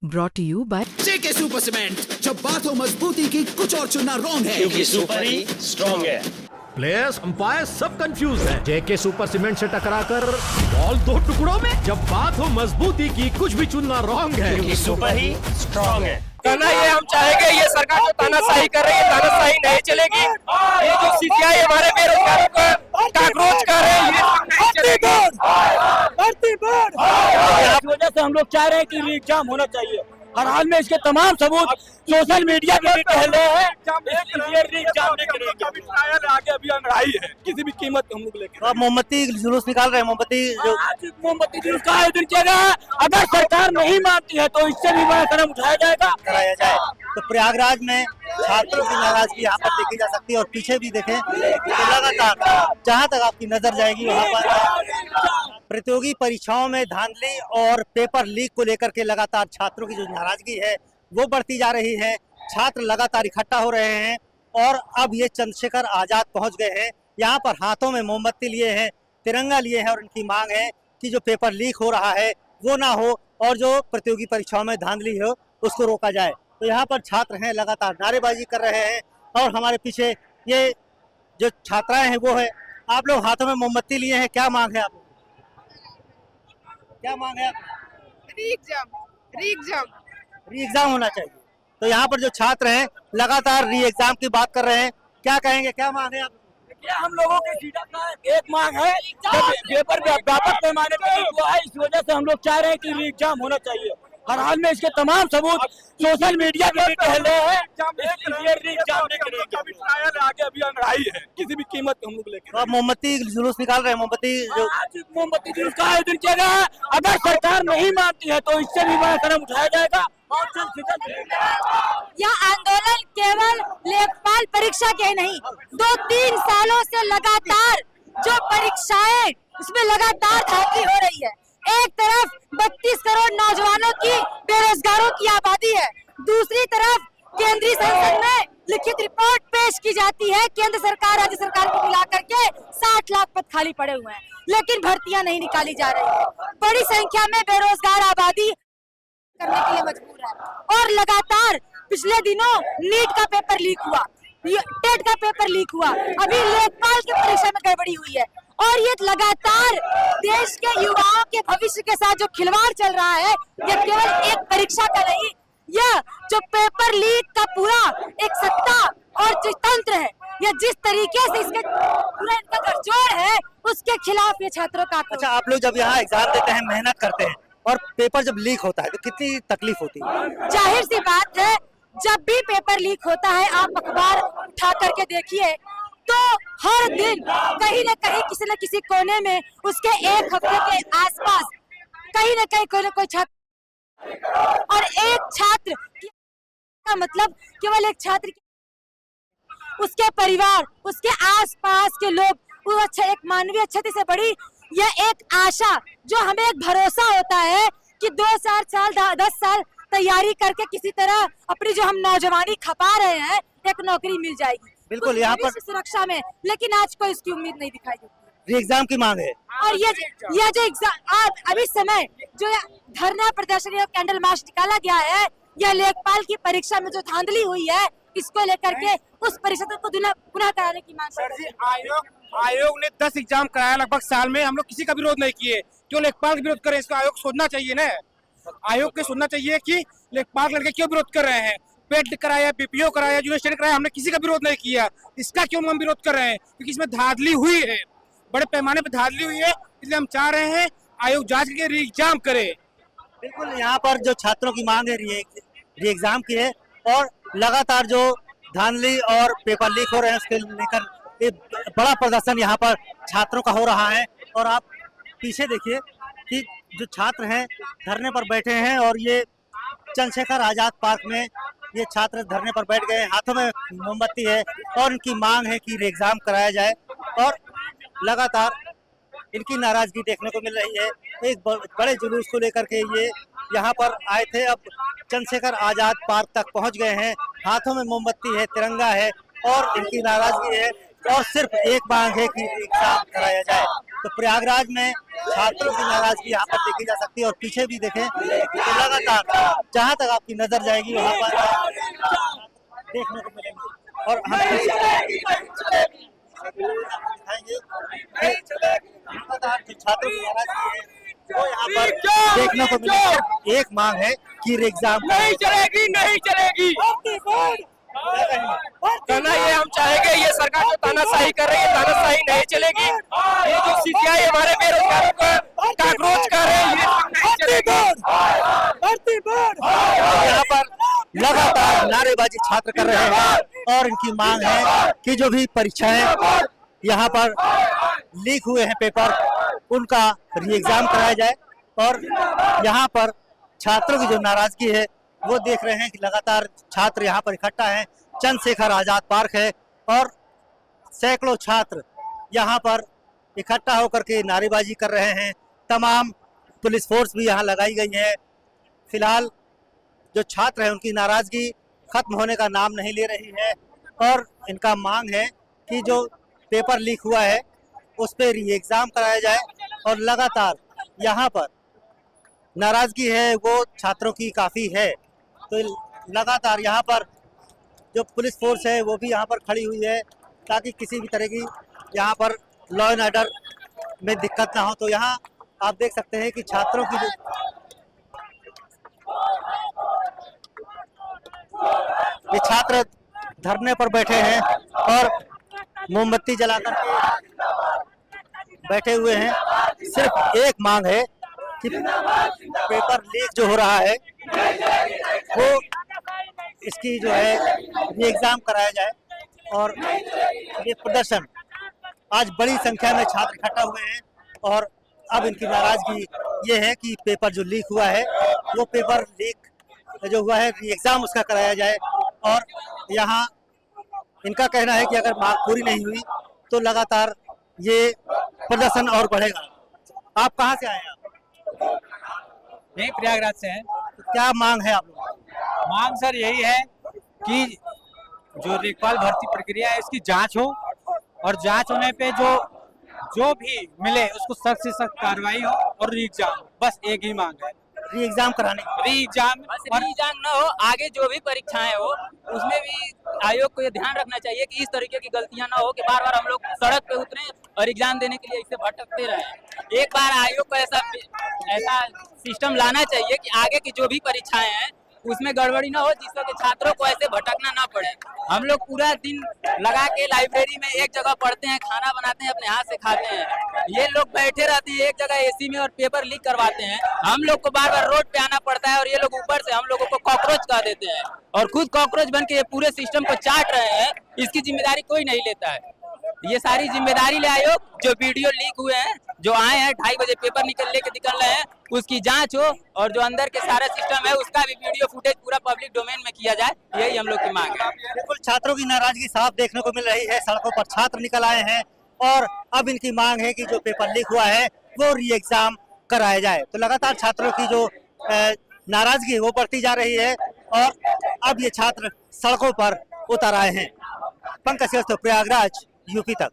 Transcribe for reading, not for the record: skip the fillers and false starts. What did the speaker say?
Brought to you by JK super cement. जब बात हो मजबूती की, कुछ और चुनना रॉन्ग है, क्योंकि सुपर ही स्ट्रॉन्ग है। प्लेयर्स अंपायर सब कंफ्यूज है। जेके सुपर सीमेंट से टकराकर बॉल दो टुकड़ों में। जब बात हो मजबूती की, कुछ भी चुनना रॉन्ग है, क्योंकि सुपर ही स्ट्रॉन्ग है। कहना ये हम चाहेंगे, ये सरकार जो तानाशाही कर रही है, तानाशाही नहीं चलेगी। ये जो सीपीआई हमारे बेरोजगारों को काकरोच कर रहे हैं, ये नहीं चलेगी। इस वजह से हम लोग चाह रहे हैं कि एग्जाम होना चाहिए। हर हाल में इसके तमाम सबूत सोशल मीडिया पे भी टहल रहे हैं। आगे अभी लड़ाई है, किसी भी कीमत पे हम लोग लेके। अब मोमबत्ती जुलूस निकाल रहे हैं। मोमबत्ती जुलूस का आयोजन किया गया है। अगर सरकार नहीं मानती है तो इससे भी बड़ा कदम उठाया कराया जाए। तो प्रयागराज में छात्रों की नाराजगी यहाँ पर देखी जा सकती है। और पीछे भी देखें तो लगातार जहाँ तक आपकी नजर जाएगी वहाँ पर प्रतियोगी परीक्षाओं में धांधली और पेपर लीक को लेकर के लगातार छात्रों की जो नाराजगी है वो बढ़ती जा रही है। छात्र लगातार इकट्ठा हो रहे हैं और अब ये चंद्रशेखर आजाद पहुंच गए हैं। यहाँ पर हाथों में मोमबत्ती लिए हैं, तिरंगा लिए हैं और इनकी मांग है कि जो पेपर लीक हो रहा है वो ना हो और जो प्रतियोगी परीक्षाओं में धांधली हो उसको रोका जाए। तो यहाँ पर छात्र हैं, लगातार नारेबाजी कर रहे हैं। और हमारे पीछे ये जो छात्राएं हैं वो है। आप लोग हाथों में मोमबत्ती लिए हैं, क्या मांग है आप? क्या मांग है? री एग्जाम होना चाहिए। तो यहाँ पर जो छात्र हैं लगातार री एग्जाम की बात कर रहे हैं। क्या कहेंगे, क्या मांग है आप? हम लोगों की एक मांग है, पेपर व्यापक पैमाने पर हुआ है, इस वजह से हम लोग चाह रहे हैं कि एग्जाम होना चाहिए। हर हाल में इसके तमाम सबूत सोशल मीडिया पे भी टहल रहे हैं। आगे अभी लड़ाई है, किसी भी कीमत पे हम लोग लेके। तो मोमबत्ती जुलूस निकाल रहे हैं। मोमबत्ती जुलूस का आयोजन किया गया है। अगर सरकार नहीं मानती है तो इससे भी बड़ा कदम उठाया जाएगा। यह आंदोलन केवल लेखपाल परीक्षा के नहीं, 2-3 सालों से लगातार जो परीक्षाएं उसमें लगातार धांधली हो रही है। एक तरफ 32 करोड़ नौजवानों की बेरोजगारों की आबादी है, दूसरी तरफ केंद्रीय संसद में लिखित रिपोर्ट पेश की जाती है। केंद्र सरकार राज्य सरकार को मिला करके 60 लाख पद खाली पड़े हुए हैं, लेकिन भर्तियां नहीं निकाली जा रही है। बड़ी संख्या में बेरोजगार आबादी करने के लिए मजबूर है। और लगातार पिछले दिनों नीट का पेपर लीक हुआ, टेट का पेपर लीक हुआ, अभी लेखपाल की परीक्षा में गड़बड़ी हुई है। और ये लगातार देश के युवाओं के भविष्य के साथ जो खिलवाड़ चल रहा है, ये केवल एक परीक्षा का नहीं, यह जो पेपर लीक का पूरा एक सत्ता और जो तंत्र है, या जिस तरीके से इसके पूरा इनका गठजोड़ है, उसके खिलाफ ये छात्रों का। अच्छा, आप लोग जब यहाँ एग्जाम देते हैं, मेहनत करते हैं और पेपर जब लीक होता है तो कितनी तकलीफ होती है? जाहिर सी बात है, जब भी पेपर लीक होता है, आप अखबार उठा करके देखिए तो हर दिन कहीं न कहीं किसी न किसी कोने में उसके एक हफ्ते के आसपास कहीं न कहीं कोई न कोई छात्र, और एक छात्र का मतलब केवल एक छात्र, उसके परिवार, उसके आसपास के लोग, वो अच्छा एक मानवीय क्षति से बड़ी यह एक आशा, जो हमें एक भरोसा होता है कि 2-4 साल 10 साल तैयारी करके किसी तरह अपनी जो हम नौजवानी खपा रहे हैं, एक नौकरी मिल जाएगी बिल्कुल यहाँ पर सुरक्षा में। लेकिन आज कोई इसकी उम्मीद नहीं दिखाई देती। एग्जाम की मांग है। और ये जो एग्जाम अभी समय जो धरना प्रदर्शन और कैंडल मार्च निकाला गया है, यह लेखपाल की परीक्षा में जो धांधली हुई है, इसको लेकर के उस परीक्षा को पुनः कराने की मांग सर जी, आयोग ने 10 एग्जाम कराया लगभग साल में, हम लोग किसी का विरोध नहीं किए। क्यों लेखपाल का विरोध करें? इसका आयोग सोचना चाहिए ना। आयोग को सोचना चाहिए कि लेखपाल लड़के क्यों विरोध कर रहे हैं। पेट कराया, बीपीओ कराया, यूनिवर्सिटी कराया, हमने किसी का विरोध नहीं किया। इसका क्यों हम विरोध कर रहे हैं? क्योंकि इसमें धांधली हुई है, बड़े पैमाने पर धांधली हुई है, इसलिए हम चाह रहे हैं आयोग जांच करके री एग्जाम करे। बिल्कुल, यहाँ पर जो छात्रों की मांग है री एग्जाम की है और लगातार जो धांधली और पेपर लीक हो रहे हैं उसके लेकर एक बड़ा प्रदर्शन यहाँ पर छात्रों का हो रहा है। और आप पीछे देखिए कि जो छात्र हैं धरने पर बैठे हैं और ये चंद्रशेखर आजाद पार्क में ये छात्र धरने पर बैठ गए, हाथों में मोमबत्ती है और इनकी मांग है कि एग्जाम कराया जाए। और लगातार इनकी नाराजगी देखने को मिल रही है। एक बड़े जुलूस को लेकर के ये यहाँ पर आए थे, अब चंद्रशेखर आजाद पार्क तक पहुँच गए हैं। हाथों में मोमबत्ती है, तिरंगा है और इनकी नाराजगी है और सिर्फ एक मांग है कि एग्जाम कराया जाए। तो प्रयागराज में छात्रों की नाराजगी यहाँ पर देखी जा सकती है और पीछे भी देखें तो लगातार जहाँ तक आपकी नजर जाएगी वहाँ पर देखने को मिलेंगे। और हम लगातार जो छात्रों की नाराजगी है वो यहाँ पर देखने को मिलेगी। एक मांग है कि एग्जाम नहीं चलेगी, नहीं चलेगी। कहना ये हम चाहेंगे, ये सरकार जो तानाशाही कर रही है, तानाशाही नहीं चलेगी। ये जो सीसीआई हमारे बेरोजगारों को काकरोच कर रहे हैं, ये नहीं चलेगी। यहाँ पर लगातार नारेबाजी छात्र कर रहे हैं और इनकी मांग है कि जो भी परीक्षाएं यहाँ पर लीक हुए हैं पेपर, उनका री एग्जाम कराया जाए। और यहाँ पर छात्रों की जो नाराजगी है वो देख रहे हैं कि लगातार छात्र यहाँ पर इकट्ठा हैं। चंद्रशेखर आजाद पार्क है और सैकड़ों छात्र यहाँ पर इकट्ठा होकर के नारेबाजी कर रहे हैं। तमाम पुलिस फोर्स भी यहाँ लगाई गई है। फिलहाल जो छात्र हैं उनकी नाराजगी खत्म होने का नाम नहीं ले रही है और इनका मांग है कि जो पेपर लीक हुआ है उस पर री एग्जाम कराया जाए। और लगातार यहाँ पर नाराजगी है वो छात्रों की काफ़ी है, तो लगातार यहाँ पर जो पुलिस फोर्स है वो भी यहाँ पर खड़ी हुई है ताकि किसी भी तरह की यहाँ पर लॉ एंड ऑर्डर में दिक्कत ना हो। तो यहाँ आप देख सकते हैं कि छात्रों की जो ये छात्र धरने पर बैठे हैं और मोमबत्ती जलाकर के बैठे हुए हैं। सिर्फ एक मांग है कि पेपर लीक जो हो रहा है वो इसकी जो है ये एग्जाम कराया जाए। और ये प्रदर्शन आज बड़ी संख्या में छात्र इकट्ठा हुए हैं और अब इनकी नाराजगी ये है कि पेपर जो लीक हुआ है वो पेपर लीक जो हुआ है री एग्जाम उसका कराया जाए। और यहाँ इनका कहना है कि अगर मांग पूरी नहीं हुई तो लगातार ये प्रदर्शन और बढ़ेगा। आप कहाँ से आए हैं? यही प्रयागराज से हैं। तो क्या मांग है आप लोगों? मांग सर यही है कि जो लेखपाल भर्ती प्रक्रिया है इसकी जांच हो और जांच होने पे जो भी मिले उसको सख्त से सख्त कार्रवाई हो और री एग्जाम, बस एक ही मांग है। री एग्जाम कराने री एग्जाम न हो, आगे जो भी परीक्षाएं हो उसमें भी आयोग को ये ध्यान रखना चाहिए कि इस तरीके की गलतियां ना हो कि बार बार हम लोग सड़क पे उतरे और एग्जाम देने के लिए इससे भटकते रहे। एक बार आयोग को ऐसा सिस्टम लाना चाहिए कि आगे की जो भी परीक्षाएं हैं उसमें गड़बड़ी ना हो, जिससे कि छात्रों को ऐसे भटकना ना पड़े। हम लोग पूरा दिन लगा के लाइब्रेरी में एक जगह पढ़ते हैं, खाना बनाते हैं, अपने हाथ से खाते हैं। ये लोग बैठे रहते हैं एक जगह एसी में और पेपर लीक करवाते हैं। हम लोग को बार बार रोड पे आना पड़ता है और ये लोग ऊपर से हम लोगों को कॉकरोच कह देते हैं और खुद कॉकरोच बन के ये पूरे सिस्टम को चाट रहे हैं। इसकी जिम्मेदारी कोई नहीं लेता है। ये सारी जिम्मेदारी ले आयोग, जो वीडियो लीक हुए हैं, जो आए हैं 2:30 बजे पेपर निकल रहे हैं, उसकी जांच हो और जो अंदर के सारा सिस्टम है उसका भी वीडियो फुटेज पूरा पब्लिक डोमेन में किया जाए। यही हम लोग की मांग है। बिल्कुल छात्रों की नाराजगी साफ देखने को मिल रही है। सड़कों पर छात्र निकल आए हैं और अब इनकी मांग है कि जो पेपर लीक हुआ है वो री एग्जाम कराया जाए। तो लगातार छात्रों की जो नाराजगी है वो बढ़ती जा रही है और अब ये छात्र सड़कों पर उतर आए हैं। पंकज श्रीवास्तव, प्रयागराज, यूपी तक।